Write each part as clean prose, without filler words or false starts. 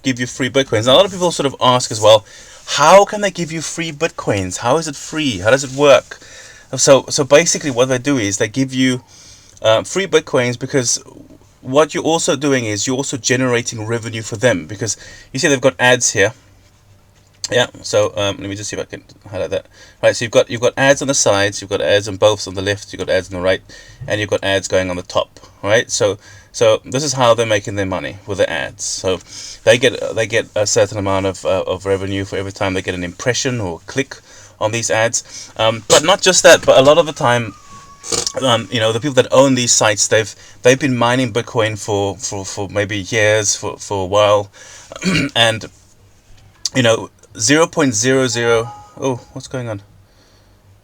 give you free bitcoins. And a lot of people sort of ask as well, how can they give you free bitcoins? How is it free? How does it work? So basically what they do is they give you free bitcoins, because what you're also doing is you're also generating revenue for them, because you see they've got ads here. Yeah, so let me just see if I can highlight that. Right, so you've got ads on the sides, you've got ads on both, on the left, you've got ads on the right, and you've got ads going on the top. Right, so this is how they're making their money with the ads. So they get a certain amount of revenue for every time they get an impression or click on these ads. But not just that, but a lot of the time, the people that own these sites, they've been mining Bitcoin for maybe years, for a while, and 0.00. Oh, what's going on?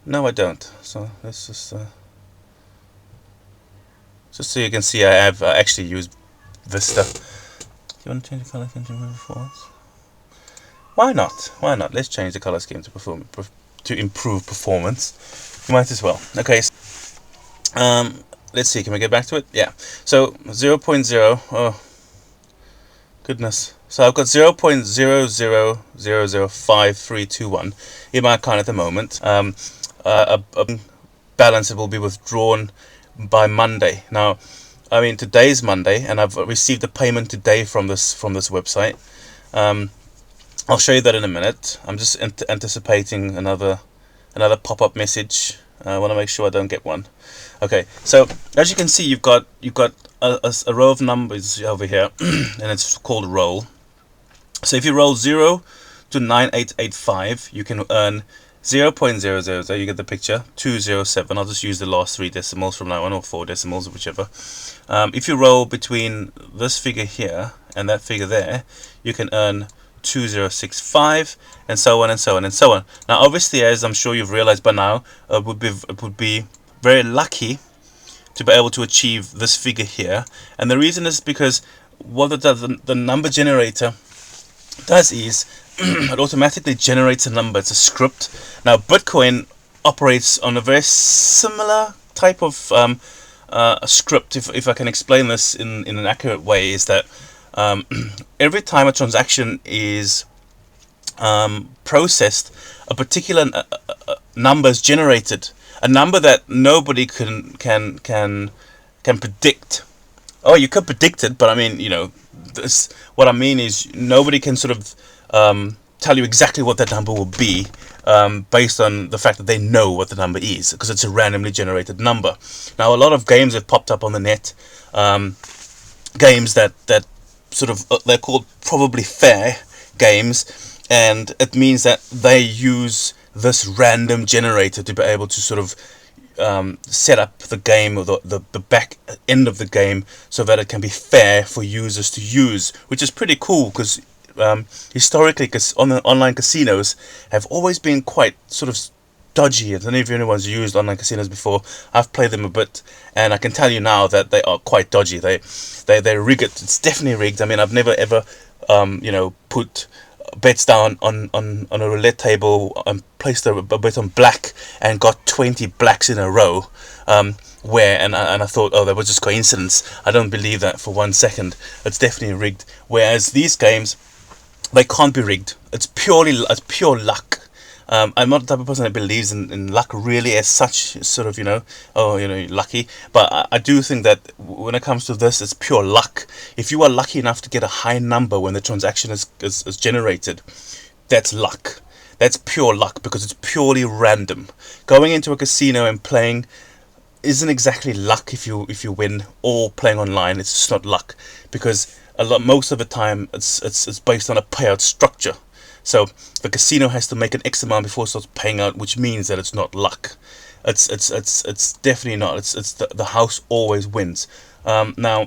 No, I don't. So let's just so you can see, I have actually used Vista. Do you want to change the color scheme to improve performance? Why not? Why not? Let's change the color scheme to improve performance. You might as well. Okay. Let's see. Can we get back to it? Yeah. So 0.0. Oh, goodness. So I've got 0.00005321 in my account at the moment. A balance that will be withdrawn by Monday. Now, I mean, today's Monday, and I've received a payment today from this website. I'll show you that in a minute. I'm just anticipating another pop-up message. I want to make sure I don't get one. Okay, so as you can see, you've got a row of numbers over here, and it's called roll. So if you roll 0 to 9885, you can earn 0.000. You get the picture. 207. I'll just use the last 3 decimals from now on, or 4 decimals, whichever. If you roll between this figure here and that figure there, you can earn 2065, and so on and so on and so on. Now, obviously, as I'm sure you've realized by now, it would be very lucky to be able to achieve this figure here, and the reason is because what it does, the number generator does is it automatically generates a number. It's a script. Now, Bitcoin operates on a very similar type of script. If I can explain this in an accurate way, is that every time a transaction is processed, a particular number is generated, a number that nobody can predict. Oh, you could predict it, but I mean, what I mean is nobody can sort of tell you exactly what that number will be based on the fact that they know what the number is, because it's a randomly generated number. Now, a lot of games have popped up on the net, games that sort of they're called probably fair games, and it means that they use this random generator to be able to sort of set up the game, or the back end of the game, so that it can be fair for users to use, which is pretty cool, because historically, online casinos have always been quite sort of dodgy. I don't know if anyone's used online casinos before. I've played them a bit, and I can tell you now that they are quite dodgy. They rig it. It's definitely rigged. I mean, I've never ever put bets down on a roulette table and placed a bet on black and got 20 blacks in a row, and I thought, oh, that was just coincidence. I don't believe that for 1 second. It's definitely rigged. Whereas these games, they can't be rigged. It's pure luck. I'm not the type of person that believes in luck really as such, sort of, lucky. But I do think that when it comes to this, it's pure luck. If you are lucky enough to get a high number when the transaction is generated, that's luck. That's pure luck, because it's purely random. Going into a casino and playing isn't exactly luck if you win, or playing online, it's just not luck, because most of the time it's based on a payout structure. So the casino has to make an X amount before it starts paying out, which means that it's not luck. It's definitely not. It's the house always wins. Now,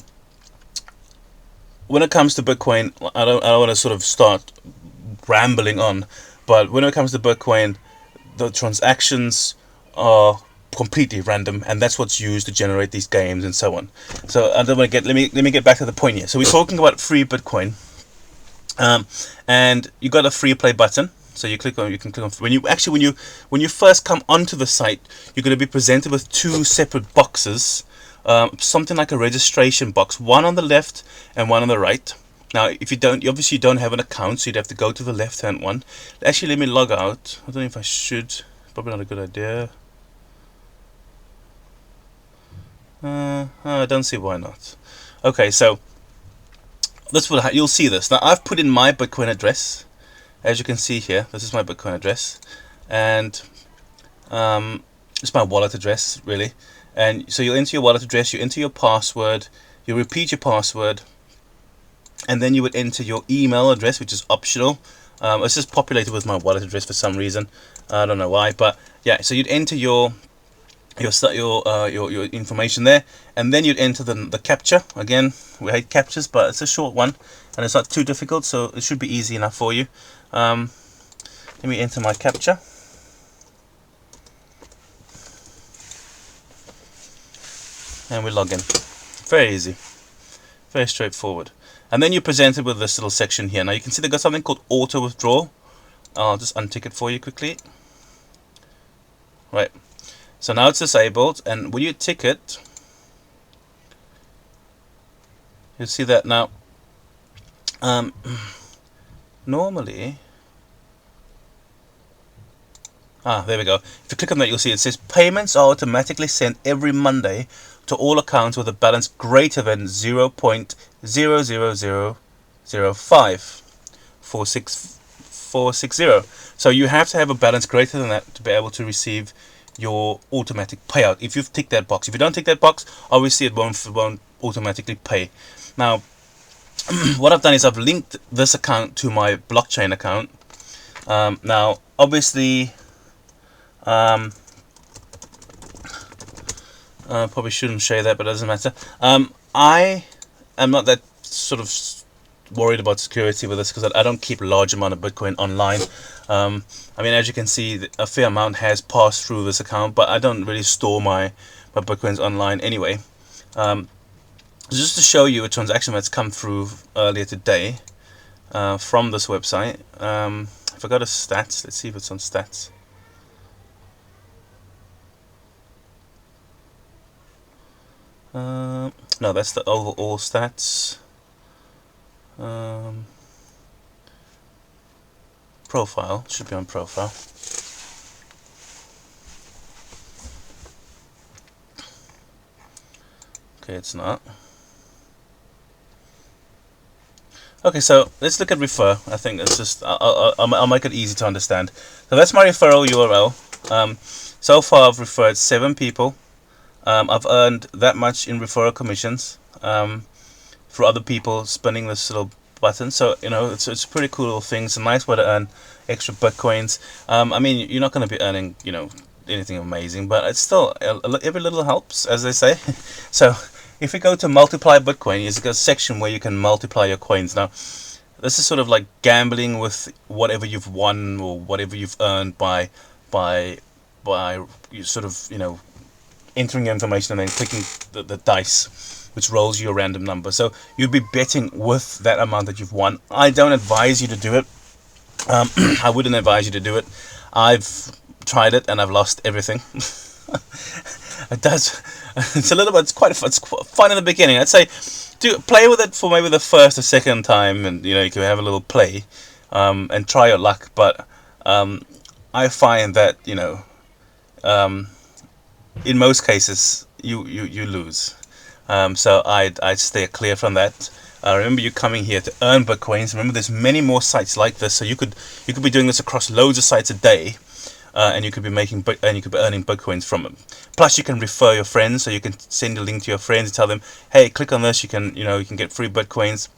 when it comes to Bitcoin, I don't want to sort of start rambling on, but when it comes to Bitcoin, the transactions are completely random, and that's what's used to generate these games and so on. So I don't want to let me get back to the point here. So we're talking about free Bitcoin. And you got a free play button, so you can click on when you first come onto the site, you're going to be presented with 2 separate boxes, something like a registration box, one on the left and one on the right. Now, if you don't, obviously you don't have an account, so you'd have to go to the left-hand one. Actually, let me log out. I don't know if I should. Probably not a good idea. I don't see why not. Okay, so this will you'll see this. Now, I've put in my Bitcoin address. As you can see here, this is my Bitcoin address, and it's my wallet address, really. And so you enter your wallet address, you enter your password, you repeat your password, and then you would enter your email address, which is optional. It's just populated with my wallet address for some reason. I don't know why, but yeah. So you'd enter your information there, and then you'd enter the captcha. Again, we hate captchas, but it's a short one, and it's not too difficult, so it should be easy enough for you. Let me enter my captcha. And we log in. Very easy. Very straightforward. And then you're presented with this little section here. Now you can see they've got something called auto withdrawal. I'll just untick it for you quickly. Right. So now it's disabled, and when you tick it, you'll see that now. Normally, there we go. If you click on that, you'll see it says payments are automatically sent every Monday to all accounts with a balance greater than 0.0000546. So you have to have a balance greater than that to be able to receive your automatic payout. If you've ticked that box, if you don't tick that box, obviously it won't automatically pay. Now, what I've done is I've linked this account to my blockchain account. Now, obviously, probably shouldn't share that, but it doesn't matter. I am not that sort of worried about security with this because I don't keep a large amount of Bitcoin online. I mean, as you can see, a fair amount has passed through this account, but I don't really store my Bitcoins online anyway. Just to show you a transaction that's come through earlier today from this website. If I go to stats, let's see if it's on stats. No, that's the overall stats. Profile, should be on profile. Okay, it's not. Okay, so let's look at refer. I think it's just I'll make it easy to understand. So that's my referral URL. So far I've referred 7 people. I've earned that much in referral commissions for other people spinning this little button. So you know, it's a pretty cool little thing. It's a nice way to earn extra Bitcoins. I mean, you're not going to be earning, you know, anything amazing, but it's still every little helps, as they say. So if we go to multiply Bitcoin, there's a section where you can multiply your coins. Now, this is sort of like gambling with whatever you've won or whatever you've earned by you sort of, you know, entering your information and then clicking the dice, which rolls you a random number. So you'd be betting with that amount that you've won. I don't advise you to do it. I wouldn't advise you to do it. I've tried it and I've lost everything. It does. It's a little bit. It's quite fun in the beginning. I'd say, play with it for maybe the first or second time, and you know, you can have a little play, and try your luck. But I find that, you know, in most cases you lose. So I'd stay clear from that. Remember, you're coming here to earn Bitcoins. Remember, there's many more sites like this, so you could be doing this across loads of sites a day. And you could be earning Bitcoins from them. Plus, you can refer your friends, so you can send a link to your friends and tell them, "Hey, click on this. You can get free Bitcoins."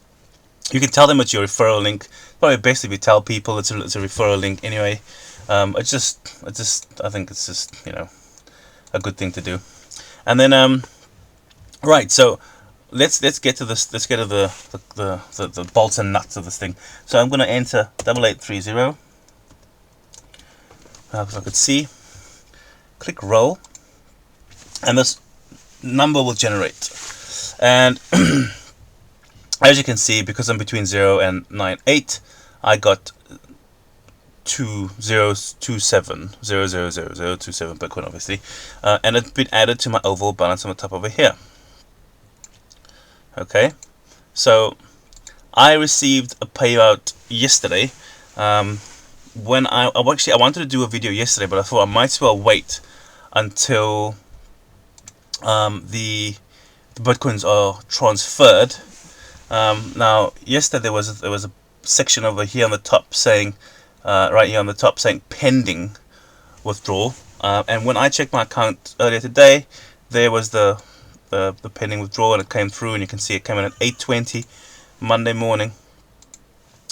You can tell them it's your referral link. Probably best if you tell people it's a referral link anyway. I think it's just, you know, a good thing to do. And then right, so let's get to this. Let's get to the bolts and nuts of this thing. So I'm going to enter 8830. If I could see, click roll, and this number will generate. And as you can see, because I'm between 0 and 98, I got 2027 Bitcoin, obviously, and it's been added to my overall balance on the top over here. Okay, so I received a payout yesterday. When I wanted to do a video yesterday, but I thought I might as well wait until the bitcoins are transferred. Now, yesterday there was a section over here on the top saying, right here on the top saying pending withdrawal. And when I checked my account earlier today, there was the pending withdrawal, and it came through, and you can see it came in at 8:20 Monday morning.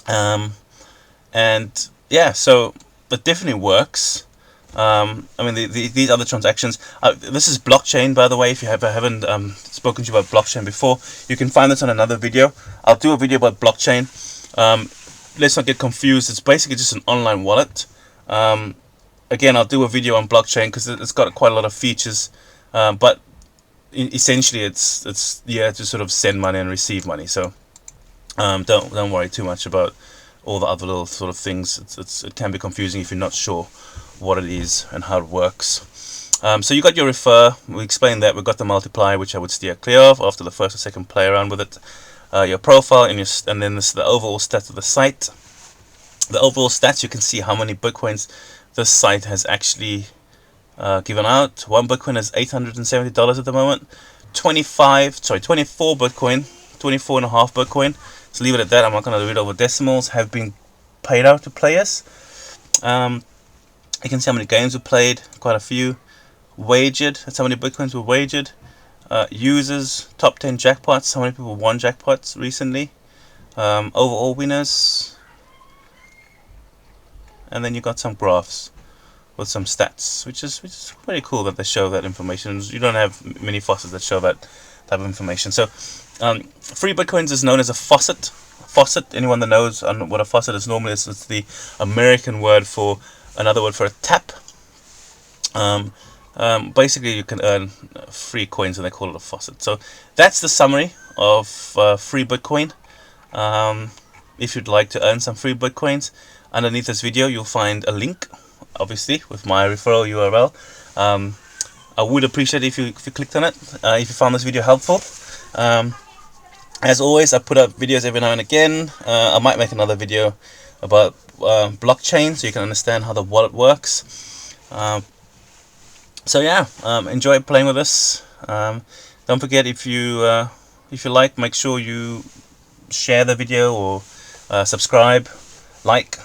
And yeah, so it definitely works. I mean, these other transactions. This is blockchain, by the way. If you haven't spoken to you about blockchain before, you can find this on another video. I'll do a video about blockchain. Let's not get confused. It's basically just an online wallet. Again, I'll do a video on blockchain because it's got quite a lot of features. But essentially, it's yeah, to sort of send money and receive money. So don't worry too much about all the other little sort of things. It can be confusing if you're not sure what it is and how it works. So you got your refer. We explained that. We got the multiply, which I would steer clear of after the first or second play around with it. Your profile and then this is the overall stats of the site. The overall stats, you can see how many bitcoins this site has actually given out. One bitcoin is $870 at the moment. 24 bitcoin, 24 and a half bitcoin. So leave it at that. I'm not going to read over decimals. Have been paid out to players. You can see how many games were played. Quite a few. Wagered. That's how many bitcoins were wagered. Users. Top 10 jackpots. How many people won jackpots recently. Overall winners. And then you got some graphs with some stats, which is pretty cool that they show that information. You don't have many faucets that show that type of information. So free bitcoins is known as a faucet. Faucet, anyone that knows what a faucet is normally, it's the American word for another word for a tap. Basically, you can earn free coins, and they call it a faucet. So that's the summary of free Bitcoin. If you'd like to earn some free Bitcoins, underneath this video you'll find a link, obviously, with my referral URL. I would appreciate it if you clicked on it, if you found this video helpful. As always, I put up videos every now and again. I might make another video about blockchain so you can understand how the wallet works. So yeah, enjoy playing with this. Don't forget, if you like, make sure you share the video or subscribe, like,